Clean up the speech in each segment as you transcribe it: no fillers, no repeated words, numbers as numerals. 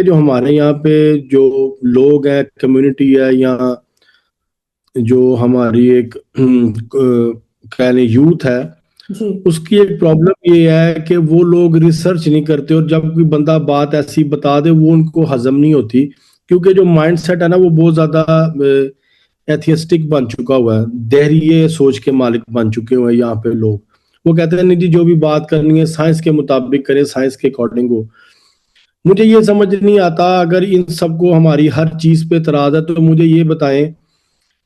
जो हमारे यहाँ पे जो लोग हैं, कम्युनिटी है, या जो हमारी एक कह लें यूथ है, जी उसकी एक प्रॉब्लम ये है कि वो लोग रिसर्च नहीं करते, और जब कोई बंदा बात ऐसी बता दे वो उनको हजम नहीं होती, क्योंकि जो माइंडसेट है ना वो बहुत ज्यादा एथियस्टिक बन चुका हुआ है, दहरिए सोच के मालिक बन चुके हुए हैं यहाँ पे लोग। वो कहते हैं नहीं जी, जो भी बात करनी है साइंस के मुताबिक करें, साइंस के अकॉर्डिंग हो। मुझे ये समझ नहीं आता, अगर इन सबको हमारी हर चीज पे एतराज है तो मुझे ये बताएं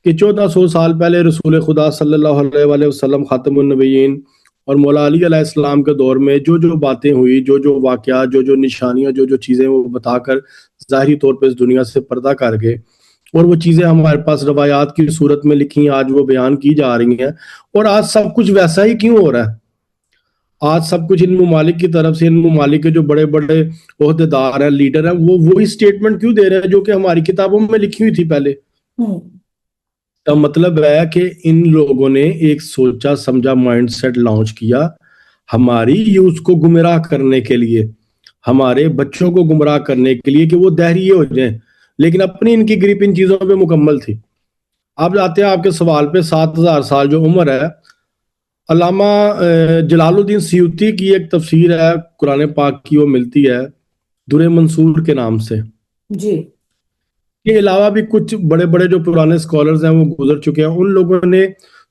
कि 1400 साल पहले रसूल खुदा सल्लल्लाहु अलैहि वसल्लम खातमुन नबीयीन और मौला अली अलैहिस्सलाम के दौर में जो जो बातें हुई, जो जो वाकया, जो जो निशानियां, जो जो चीजें वो बताकर ज़ाहिरी तौर पे इस दुनिया से पर्दा कर गए, और वो चीजें हमारे पास रवायात की सूरत में लिखी, आज वो बयान की जा रही हैं। और आज सब कुछ वैसा ही क्यों हो रहा है? आज सब कुछ इन ममालिक की तरफ से, इन ममालिक के जो बड़े बड़े ओहदेदार हैं, लीडर हैं, वो वही स्टेटमेंट क्यों दे रहे हैं जो कि हमारी किताबों में लिखी हुई थी पहले? हम्म का मतलब है कि इन लोगों ने एक सोचा समझा माइंडसेट लॉन्च किया हमारी यूथ को गुमराह करने के लिए, हमारे बच्चों को गुमराह करने के लिए, कि वो दहरिए हो जाएं। लेकिन अपनी इनकी ग्रिप इन चीजों पे मुकम्मल थी। अब आते हैं आपके सवाल पे। 7000 साल जो उम्र है, अल्लामा जलालुद्दीन सयूती की एक तफसीर है कुरान पाक की, वो मिलती है दुरे मंसूर के नाम से। जी के अलावा भी कुछ बड़े बड़े जो पुराने स्कॉलर्स हैं वो गुजर चुके हैं, उन लोगों ने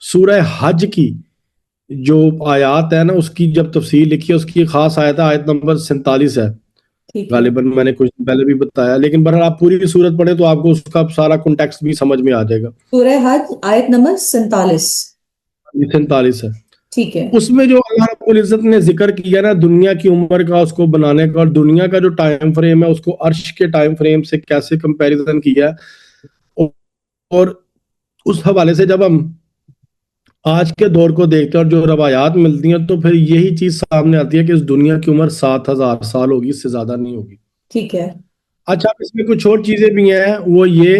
सूरह हज की जो आयत है ना, उसकी जब तफसीर लिखी है, उसकी खास आयत है, आयत नंबर 47 है। ठीक है। गालिबन मैंने कुछ दिन पहले भी बताया, लेकिन बहरहाल आप पूरी सूरत पढ़े तो आपको उसका सारा कॉन्टेक्स्ट भी समझ में आ जाएगा। सूरह हज आयत नंबर 47। 47 है। ठीक है। उसमें जो अल्लाह रब्बुल इज्जत ने जिक्र किया ना दुनिया की उम्र का, उसको बनाने का, और दुनिया का जो टाइम फ्रेम है उसको अर्श के टाइम फ्रेम से कैसे कंपैरिजन किया है, और उस हवाले से जब हम आज के दौर को देखते हैं और जो रवायात मिलती हैं, तो फिर यही चीज सामने आती है कि इस दुनिया की उम्र 7000 साल होगी, इससे ज्यादा नहीं होगी। ठीक है। अच्छा, अब इसमें कुछ और चीजें भी हैं, वो ये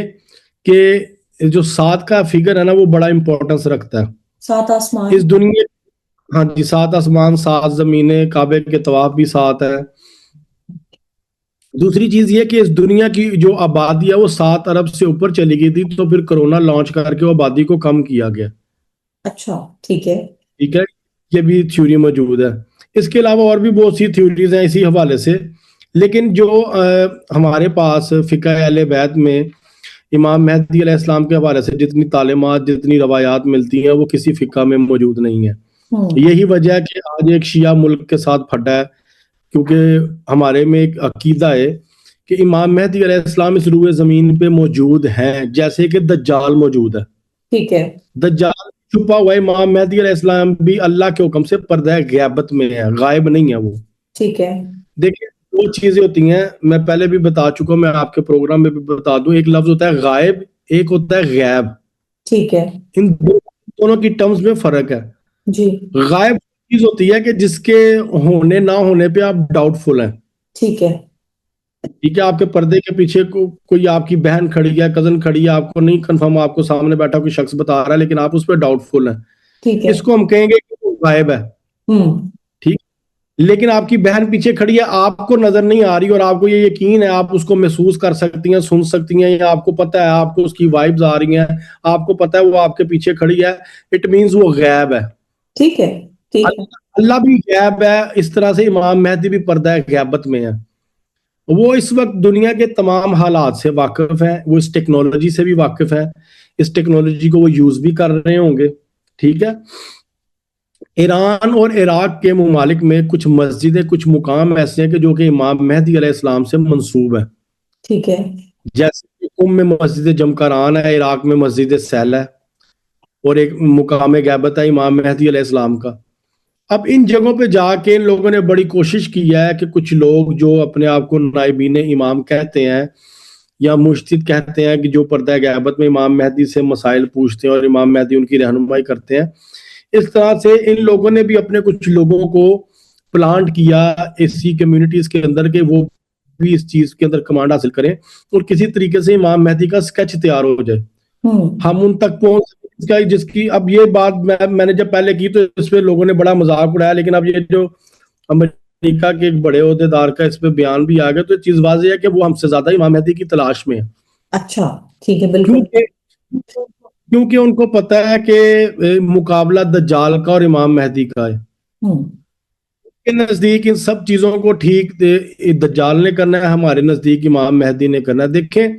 कि जो 7 का फिगर है ना वो बड़ा इंपॉर्टेंस रखता है। 7 आसमान। इस दुनिया, हाँ जी, 7 आसमान, 7 जमीनें, काबे के तवाफ भी 7 है। दूसरी चीज ये कि इस दुनिया की जो आबादी है वो 7 अरब से ऊपर चली गई थी, तो फिर कोरोना लॉन्च करके वो आबादी को कम किया गया। अच्छा। ठीक है। ठीक है, ये भी थ्योरी मौजूद है। इसके अलावा और भी बहुत सी थ्योरीज हैं इसी हवाले से, लेकिन जो हमारे पास फिक़ह अहले बैत में इमाम मेहदी अलैहिस्सलाम के हवाले से जितनी तालीमात, जितनी रवायात मिलती हैं, वो किसी फिक़ह में मौजूद नहीं है। यही वजह है कि आज एक शिया मुल्क के साथ फटा है, क्योंकि हमारे में एक अकीदा है कि इमाम मेहदी अलैहिस्सलाम इस रूए जमीन पे मौजूद हैं, जैसे कि दज्जाल मौजूद है। ठीक है। दज्जाल छुपा हुआ है, इमाम मेहदी अलैहिस्सलाम भी अल्लाह के हुक्म से पर्दा ग़ैबत में है, गायब नहीं है वो। ठीक है। देखिए, दो चीजें होती हैं, मैं पहले भी बता चुका हूं, मैं आपके प्रोग्राम में भी बता दूं। एक लफ्ज होता है गायब, एक होता है गैब। ठीक है। इन दोनों की टर्म्स में फर्क है। जी। गायब चीज होती है कि जिसके होने ना होने पे आप डाउटफुल हैं। ठीक है। ठीक है, आपके पर्दे के पीछे कोई आपकी बहन खड़ी है, कजन खड़ी है, आपको नहीं कंफर्म, आपको सामने बैठा कोई शख्स बता रहा है, लेकिन आप उस पर डाउटफुल हैं, ठीक है। इसको हम कहेंगे कि वो गायब है। हम्म ठीक। लेकिन आपकी बहन पीछे खड़ी है, आपको नजर नहीं आ रही, और आपको ये यकीन है, आप उसको महसूस कर सकती हैं, सुन सकती हैं, या आपको पता है, आपको उसकी वाइब्स आ रही हैं, आपको पता है वो आपके पीछे खड़ी है, इट मींस वो गैब है। ठीक है। ठीक है। अल्लाह भी गैब है, इस तरह से इमाम मेहदी भी पर्दा गैबत में है। वो इस वक्त दुनिया के तमाम हालात से वाकिफ है, वो इस टेक्नोलॉजी से भी वाकिफ है, इस टेक्नोलॉजी को वो यूज भी कर रहे होंगे। ठीक है। ईरान और इराक के ममालिक में कुछ मस्जिदें, कुछ मुकाम ऐसे हैं कि जो कि इमाम मेहदी अलैहिस्सलाम से मंसूब है। ठीक है। जैसे कि कुम में मस्जिद जमकरान है, इराक में मस्जिद सैल है, और एक मुकाम गैबत है इमाम मेहदी अलैहिस्सलाम का। अब इन जगहों पे जाके इन लोगों ने बड़ी कोशिश की है कि कुछ लोग जो अपने आप को नाइबीन इमाम कहते हैं या मुर्शिद कहते हैं, कि जो पर्दा गैबत में इमाम मेहदी से मसाइल पूछते हैं और इमाम मेहदी उनकी रहनुमाई करते हैं, इस तरह से इन लोगों ने भी अपने कुछ लोगों को प्लांट किया ऐसी कम्युनिटीज के अंदर, के वो भी इस चीज के अंदर कमांड हासिल करें और किसी तरीके से इमाम मेहदी का स्केच तैयार हो जाए, हम उन तक पहुंच सकें। जिसकी अब ये बात मैंने जब पहले की तो इस पे लोगों ने बड़ा मजाक उड़ाया, लेकिन अब ये जो अमेरिका के एक बड़े ओहदेदार का इस पे बयान भी आ गया, तो ये चीज वाज़ेह है कि वो हमसे ज्यादा इमाम मेहदी की तलाश में है। अच्छा, ठीक है, बिल्कुल। क्योंकि क्योंकि उनको पता है कि मुकाबला दज्जाल का और इमाम मेहदी का है। हम्म के नजदीक इन सब चीजों को ठीक दज्जाल ने करना है, हमारे नजदीक इमाम मेहदी ने करना है। देखें,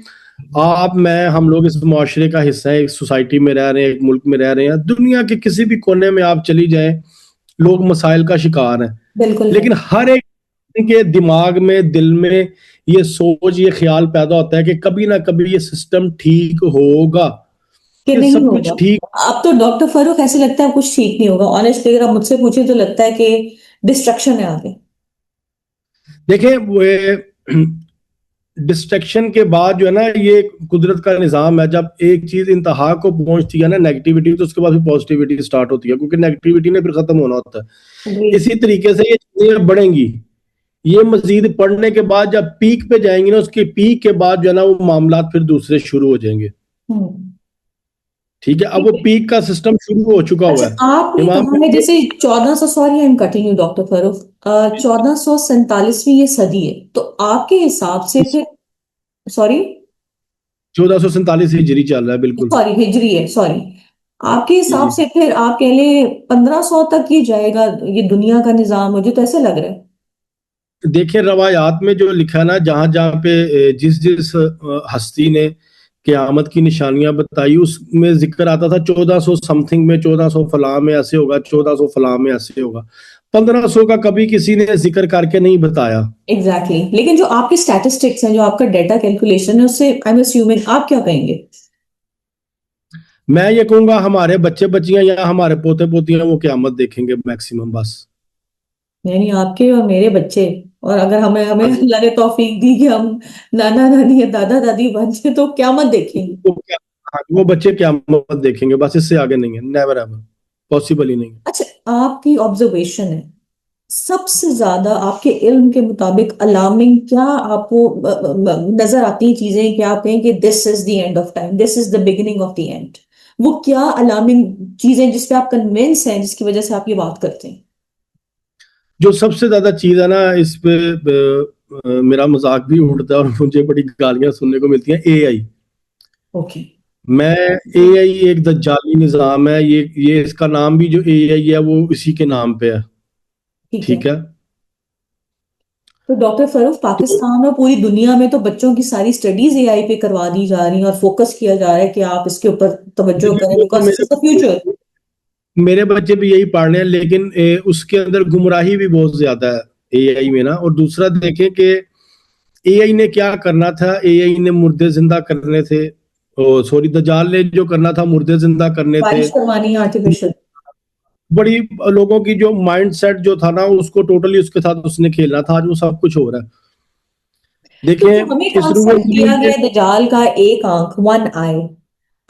आप मैं हम लोग इस मुआशरे का हिस्सा है, एक सोसाइटी में रह रहे हैं, एक मुल्क में रह रहे हैं, दुनिया के किसी भी कोने में आप चली जाएं, लोग मसाइल का शिकार हैं। बिल्कुल है। लेकिन हर एक के दिमाग में, दिल में ये सोच, ये ख्याल पैदा होता है कि कभी ना कभी ये सिस्टम ठीक होगा, कि ये नहीं सब होगा। कुछ ठीक। अब तो डॉक्टर फारूक ऐसे लगता है कुछ ठीक नहीं होगा, ऑनेस्टली अगर आप मुझसे पूछे तो लगता है कि डिस्ट्रक्शन है आगे। देखें, वो डिस्ट्रक्शन के बाद जो है ना, ये कुदरत का निजाम है, जब एक चीज इंतहा को पहुंचती है ना नेगेटिविटी, तो उसके बाद फिर पॉजिटिविटी स्टार्ट होती है, क्योंकि नेगेटिविटी ने फिर खत्म होना होता है। Agreed. इसी तरीके से ये चीजें बढ़ेंगी, ये मजीद पढ़ने के बाद जब पीक पे जाएंगी ना, उसके पीक के बाद जो है ना वो मामला फिर दूसरे शुरू हो जाएंगे। हम्म ठीक है, अब ठीक वो है। पीक का सिस्टम शुरू हो चुका हुआ अच्छा, है। आपने इमाम कहा है जैसे 1400, sorry I am cutting you doctor Farooq, 1447वीं ये सदी है, तो आपके हिसाब से फिर, सॉरी 1447 हिजरी चल रहा है, बिल्कुल। सॉरी हिजरी है, सॉरी, आपके जी हिसाब जी। से फिर आप कह लें 1500 तक ये जाएगा, ये दुनिया का निजाम, मुझे तो ऐसे लग रहा है। देखिए, रवायात में जो लिखा है ना, जहां जहां पे जिस जिस हस्ती ने क़यामत की निशानियां बताई, उसमें जिक्र आता था 1400 समथिंग में, 1400 फलां में ऐसे होगा, 1400 फलां में ऐसे होगा। 1500 का कभी किसी ने जिक्र करके नहीं बताया। Exactly exactly. लेकिन जो आपके स्टैटिस्टिक्स हैं, जो आपका डेटा कैलकुलेशन है, उससे आई एम अज्यूमिंग, आप क्या कहेंगे? मैं ये कहूंगा हमारे बच्चे बच्चियां या हमारे पोते पोतियां वो क़यामत देखेंगे मैक्सिमम, बस। यानी आपके और मेरे बच्चे, और अगर हमें हमें हाँ जी। अल्लाह ने तौफीक दी कि हम नाना नानी या दादा दादी बन जाए तो क्या मत देखेंगे। वो क्या, हाँ, वो बच्चे क़यामत देखेंगे, बस, इससे आगे नहीं है, नेवर एवर, पॉसिबल ही नहीं है। अच्छा, आपकी ऑब्जर्वेशन है, सबसे ज्यादा आपके इल्म के मुताबिक अलार्मिंग क्या आपको नजर आती हैं चीजें कि आप कहें कि this is the end of time, this is the beginning of the end? वो क्या अलार्मिंग चीजें जिसपे आप कन्विंस हैं, जिसकी वजह से आप ये बात करते हैं? जो सबसे ज्यादा चीज है ना इस पे, मेरा मजाक भी उड़ता है और मुझे बड़ी गालियां सुनने को मिलती हैं, एआई। ओके। मैं एआई एक दज्जाली निजाम है, ये इसका नाम भी जो एआई है वो इसी के नाम पे है। ठीक है। ठीक है। तो डॉक्टर फरूख, तो पाकिस्तान और पूरी दुनिया में तो बच्चों की सारी स्टडीज एआई पे करवा दी जा रही हैं और फोकस किया जा रहा है कि आप इसके ऊपर तवज्जो करें, वो तो because this is the future. मेरे बच्चे भी यही पढ़ रहे हैं, लेकिन उसके अंदर गुमराही भी बहुत ज्यादा है एआई में ना। और दूसरा देखें कि एआई ने क्या करना था, एआई ने मुर्दे जिंदा करने थे, सॉरी, दज्जाल ने जो करना था मुर्दे जिंदा करने थे। बारिश करवानी है आर्टिफिशियल। बड़ी लोगों की जो माइंडसेट जो था ना, उसको टोटली उसके साथ उसने खेलना था, आज वो सब कुछ हो रहा है। तो जो देखें, हमें इस रूए कॉन्सेप्ट दिया जमीन गया पे, है दजाल का, एक आंख, वन आई,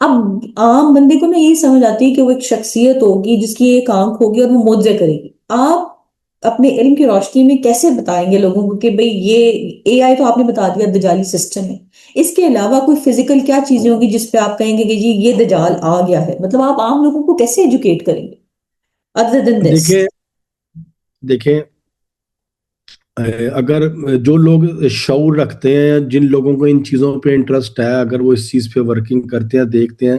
अब आम बंदे को ना यही समझ आती है कि वो एक शख्सियत होगी जिसकी एक आंख होगी और वो मुआवजे करेगी। आप अपने इल्म की रोशनी में कैसे बताएंगे लोगों को कि भाई ये एआई तो आपने बता दिया दजाली सिस्टम है, इसके अलावा कोई फिजिकल क्या चीजें होंगी जिस पे आप कहेंगे कि जी ये दजाल आ गया है? मतलब आप आम लोगों को कैसे एजुकेट करेंगे अदर देन दिस? देखें देखें अगर जो लोग शऊर रखते हैं, जिन लोगों को इन चीजों पे इंटरेस्ट है, अगर वो इस चीज पे वर्किंग करते हैं, देखते हैं,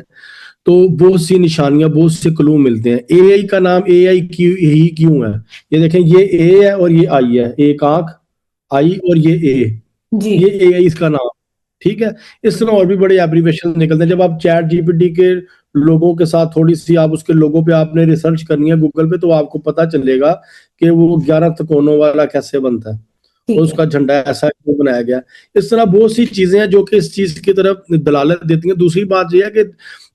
तो बहुत सी निशानियां, बहुत से क्लू मिलते हैं। एआई का नाम एआई क्यों ही क्यों है? ये देखें, ये ए है और ये आई है, एक आंख, आई और ये ए, जी। ये एआई इसका नाम। ठीक है। इस तरह और भी बड़े एप्लीकेशन निकलते हैं। जब आप चैट जीपीटी के लोगों के साथ थोड़ी सी आप उसके लोगों पे आपने रिसर्च करनी है गूगल पे, तो आपको पता चलेगा कि वो 11 त्रिकोणों वाला कैसे बनता है और ठीक है। उसका झंडा ऐसा क्यों बनाया गया। इस तरह बहुत सी चीजें हैं जो कि इस चीज की तरफ दलालत देती हैं। दूसरी बात यह है कि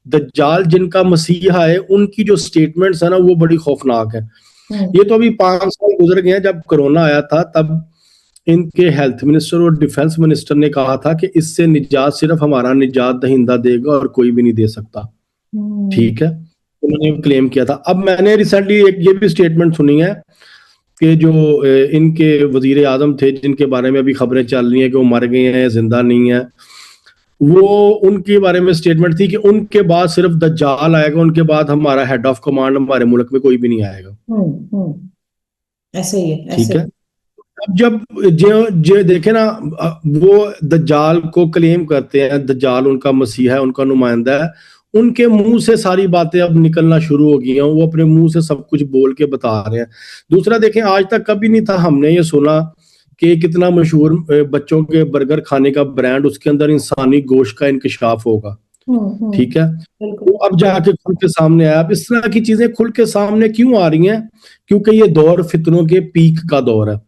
दज्जाल जिनका मसीहा है, उनकी जो स्टेटमेंट्स है ना, वो बड़ी खौफनाक है। हम्म ये तो अभी 5 साल गुजर गए हैं, जब कोरोना आया था तब इनके हेल्थ मिनिस्टर और डिफेंस मिनिस्टर ने कहा था कि इससे निजात सिर्फ हमारा निजात दहिंदा देगा और कोई भी नहीं दे सकता। हम्म ठीक है, उन्होंने क्लेम किया था। अब मैंने रिसेंटली एक ये भी स्टेटमेंट सुनी है कि जो इनके वजीर आजम थे, जिनके बारे में अभी खबरें चल रही हैं कि वो मर गए हैं, जिंदा नहीं है, वो उनके बारे में स्टेटमेंट थी कि उनके बाद सिर्फ दज्जाल आएगा, उनके बाद हमारा हेड ऑफ कमांड हमारे मुल्क में कोई भी नहीं आएगा। हम्म। ऐसे ही है, ऐसे ठीक है। ही। अब जब जो जो देखे ना, वो दज्जाल को क्लेम करते हैं, दज्जाल उनका मसीहा है, उनका नुमाइंदा है, उनके मुंह से सारी बातें अब निकलना शुरू हो गई हैं, वो अपने मुंह से सब कुछ बोल के बता रहे हैं। दूसरा देखें, आज तक कभी नहीं था हमने ये सुना कि कितना मशहूर बच्चों के बर्गर खाने का ब्रांड, उसके अंदर इंसानी गोश्त का इंकशाफ होगा। ठीक है, बिल्कुल। वो अब जाके खुल के सामने आया। अब इस तरह की चीजें खुल के सामने क्यों आ रही हैं? क्योंकि ये दौर फितनों के पीक का दौर है।